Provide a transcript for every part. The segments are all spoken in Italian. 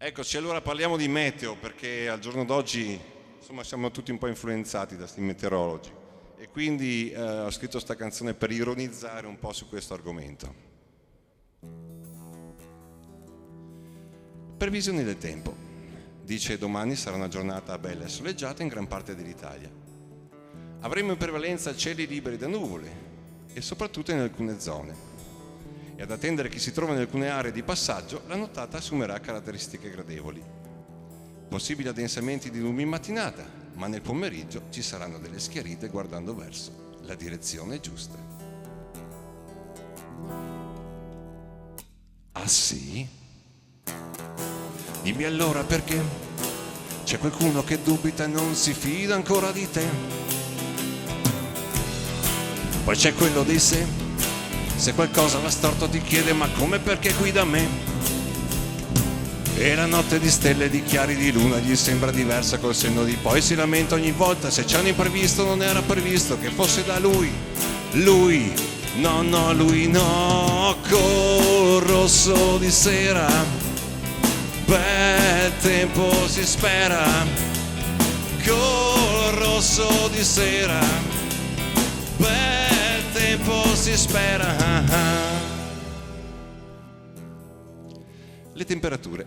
Eccoci, allora parliamo di meteo, perché al giorno d'oggi insomma siamo tutti un po' influenzati da questi meteorologi e quindi ho scritto sta canzone per ironizzare un po' su questo argomento. Previsioni del tempo. Dice domani sarà una giornata bella e soleggiata in gran parte dell'Italia. Avremo in prevalenza cieli liberi da nuvole e soprattutto in alcune zone. E ad attendere chi si trova in alcune aree di passaggio, la nottata assumerà caratteristiche gradevoli. Possibili addensamenti di nubi in mattinata, ma nel pomeriggio ci saranno delle schiarite guardando verso la direzione giusta. Ah sì? Dimmi allora perché c'è qualcuno che dubita e non si fida ancora di te. Poi c'è quello dei se qualcosa va storto ti chiede ma come, perché qui da me. E la notte di stelle e di chiari di luna gli sembra diversa col senno di poi. Si lamenta ogni volta se c'è un imprevisto, non era previsto che fosse da lui. Lui, no, lui no. Col rosso di sera, bel tempo si spera. Col rosso di sera, bel tempo si spera. Le temperature.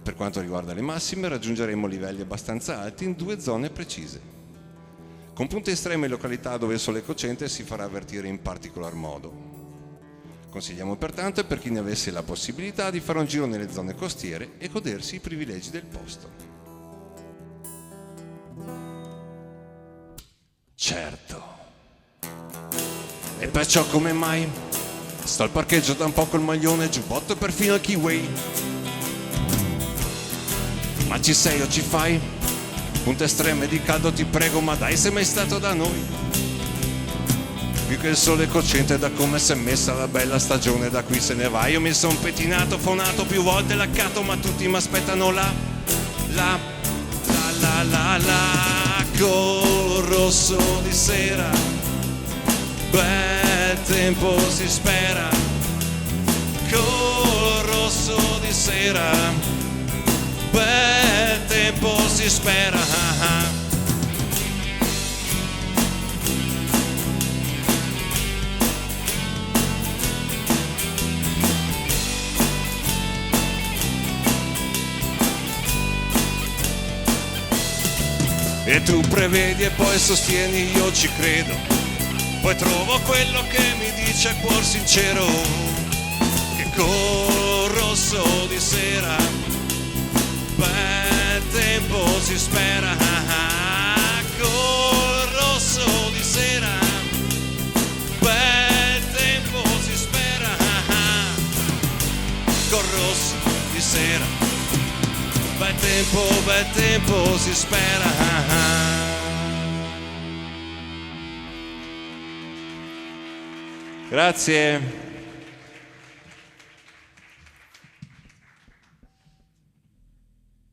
Per quanto riguarda le massime, raggiungeremo livelli abbastanza alti in due zone precise, con punte estreme in località dove il sole cocente si farà avvertire in particolar modo. Consigliamo pertanto per chi ne avesse la possibilità di fare un giro nelle zone costiere e godersi i privilegi del posto. Certo. E perciò come mai sto al parcheggio da un po' col maglione, giubbotto e perfino il kiwi. Ma ci sei o ci fai? Punte estreme di caldo ti prego, ma dai, sei mai stato da noi? Più che il sole cocente, da come s'è messa la bella stagione, da qui se ne va. Io mi son pettinato, fonato, più volte laccato, ma tutti m'aspettano là. Col rosso di sera, bel tempo si spera. Col rosso di sera, bel tempo si spera. E tu prevedi e poi sostieni, io ci credo. Poi trovo quello che mi dice a cuor sincero, che col rosso di sera, bel tempo si spera. Col rosso di sera, bel tempo si spera. Col rosso di sera, bel tempo si spera. Grazie.